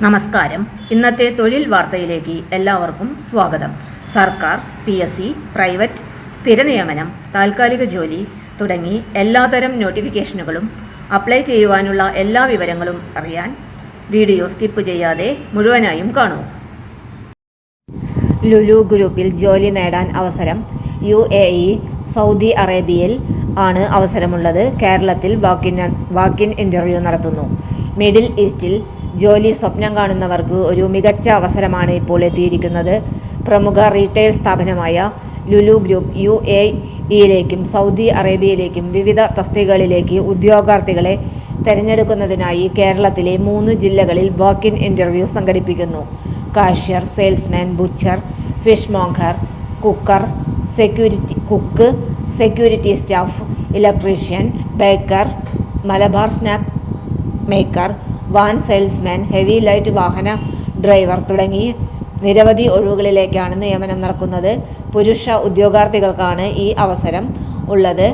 നമസ്കാരം. ഇന്നത്തെ തൊഴിൽ വാർത്തയിലേക്ക് എല്ലാവർക്കും സ്വാഗതം. സർക്കാർ, PSC, പ്രൈവറ്റ്, സ്ഥിര നിയമനം, താൽക്കാലിക ജോലി തുടങ്ങി എല്ലാതരം നോട്ടിഫിക്കേഷനുകളും അപ്ലൈ ചെയ്യുവാനുള്ള എല്ലാ വിവരങ്ങളും അറിയാൻ വീഡിയോ സ്കിപ്പ് ചെയ്യാതെ മുഴുവനായും കാണൂ. ലുലു ഗ്രൂപ്പിൽ ജോലി നേടാൻ അവസരം. UAE, സൗദി അറേബ്യയിൽ ആണ് അവസരമുള്ളത്. കേരളത്തിൽ വാക്കിൻ ഇന്റർവ്യൂ നടത്തുന്നു. മിഡിൽ ഈസ്റ്റിൽ ജോലി സ്വപ്നം കാണുന്നവർക്ക് ഒരു മികച്ച അവസരമാണ് ഇപ്പോൾ എത്തിയിരിക്കുന്നത്. പ്രമുഖ റീറ്റെയിൽ സ്ഥാപനമായ ലുലു ഗ്രൂപ്പ് UAEയിലേക്കും സൗദി അറേബ്യയിലേക്കും വിവിധ തസ്തികകളിലേക്ക് ഉദ്യോഗാർത്ഥികളെ തെരഞ്ഞെടുക്കുന്നതിനായി കേരളത്തിലെ 3 ജില്ലകളിൽ വാക്കിൻ ഇന്റർവ്യൂ സംഘടിപ്പിക്കുന്നു. Cashier, salesman, butcher, fish monger, cook, security staff, electrician, Baker, Malabar snack maker, van salesman, heavy light വാഹന ഡ്രൈവർ തുടങ്ങി നിരവധി ഒഴിവുകളിലേക്കാണ് നിയമനം നടക്കുന്നത്. പുരുഷ ഉദ്യോഗാർത്ഥികൾക്കാണ് ഈ അവസരം ഉള്ളത്.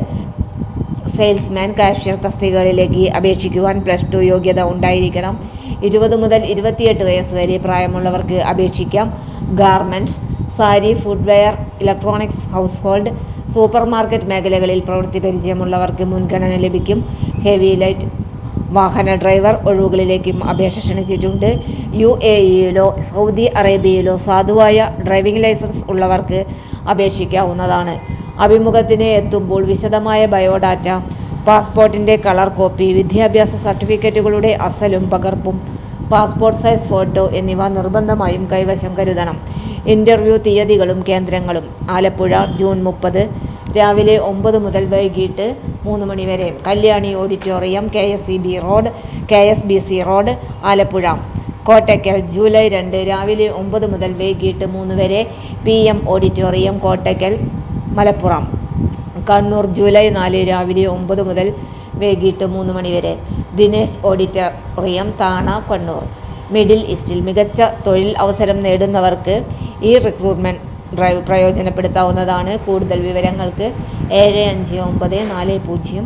സെയിൽസ്മാൻ, കാഷ്യർ തസ്തികകളിലേക്ക് അപേക്ഷിക്കുവാൻ +2 യോഗ്യത ഉണ്ടായിരിക്കണം. 20 മുതൽ 28 വയസ്സ് വരെ പ്രായമുള്ളവർക്ക് അപേക്ഷിക്കാം. Garments, sari, footwear, electronics, house hold, super market മേഖലകളിൽ പ്രവൃത്തി പരിചയമുള്ളവർക്ക് മുൻഗണന ലഭിക്കും. ഹെവി ലൈറ്റ് വാഹന ഡ്രൈവർ ഒഴിവുകളിലേക്കും അപേക്ഷ ക്ഷണിച്ചിട്ടുണ്ട്. UAEയിലോ സൗദി അറേബ്യയിലോ സാധുവായ ഡ്രൈവിംഗ് ലൈസൻസ് ഉള്ളവർക്ക് അപേക്ഷിക്കാവുന്നതാണ്. അഭിമുഖത്തിന് എത്തുമ്പോൾ വിശദമായ ബയോഡാറ്റ, പാസ്പോർട്ടിന്റെ കളർ കോപ്പി, വിദ്യാഭ്യാസ സർട്ടിഫിക്കറ്റുകളുടെ അസലും പകർപ്പും, പാസ്പോർട്ട് സൈസ് ഫോട്ടോ എന്നിവ നിർബന്ധമായും കൈവശം കരുതണം. ഇന്റർവ്യൂ തീയതികളും കേന്ദ്രങ്ങളും: ആലപ്പുഴ ജൂൺ 30 രാവിലെ 9 മുതൽ വൈകിട്ട് 3 മണി വരെ. Kalyani auditorium, KSBC road, Alappuzha. Kottakkal July 2 രാവിലെ 9 മുതൽ വൈകിട്ട് 3 വരെ. PM auditorium, Kottakkal, Malappuram. Kannur July 4 രാവിലെ 9 മുതൽ വൈകിട്ട് 3 മണി വരെ. ദിനേശ് ഓഡിറ്റോറിയം, താണ, കണ്ണൂർ. മിഡിൽ ഈസ്റ്റിൽ മികച്ച തൊഴിൽ അവസരം നേടുന്നവർക്ക് ഈ റിക്രൂട്ട്മെന്റ് ഡ്രൈവ് പ്രയോജനപ്പെടുത്താവുന്നതാണ്. കൂടുതൽ വിവരങ്ങൾക്ക് 7594054655,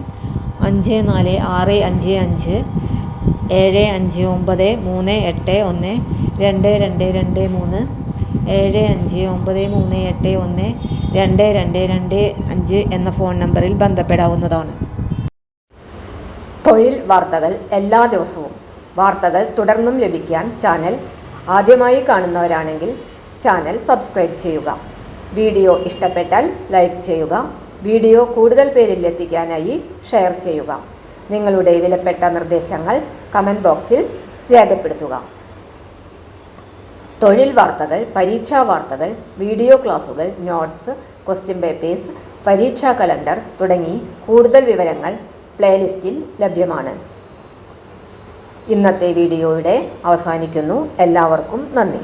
7593812223, 7593812225 എന്ന ഫോൺ നമ്പറിൽ ബന്ധപ്പെടാവുന്നതാണ്. തൊഴിൽ വാർത്തകൾ എല്ലാ ദിവസവും. വാർത്തകൾ തുടർന്നും ലഭിക്കാൻ ചാനൽ ആദ്യമായി കാണുന്നവരാണെങ്കിൽ ചാനൽ സബ്സ്ക്രൈബ് ചെയ്യുക. വീഡിയോ ഇഷ്ടപ്പെട്ടാൽ ലൈക്ക് ചെയ്യുക. വീഡിയോ കൂടുതൽ പേരിൽ എത്തിക്കാനായി ഷെയർ ചെയ്യുക. നിങ്ങളുടെ വിലപ്പെട്ട നിർദ്ദേശങ്ങൾ കമന്റ് ബോക്സിൽ രേഖപ്പെടുത്തുക. തൊഴിൽ വാർത്തകൾ, പരീക്ഷാ വാർത്തകൾ, വീഡിയോ ക്ലാസുകൾ, നോട്ട്സ്, ക്വസ്റ്റ്യൻ പേപ്പേഴ്സ്, പരീക്ഷാ കലണ്ടർ തുടങ്ങി കൂടുതൽ വിവരങ്ങൾ പ്ലേലിസ്റ്റിൽ ലഭ്യമാണ്. ഇന്നത്തെ വീഡിയോയുടെ അവസാനിക്കുന്നു. എല്ലാവർക്കും നന്ദി.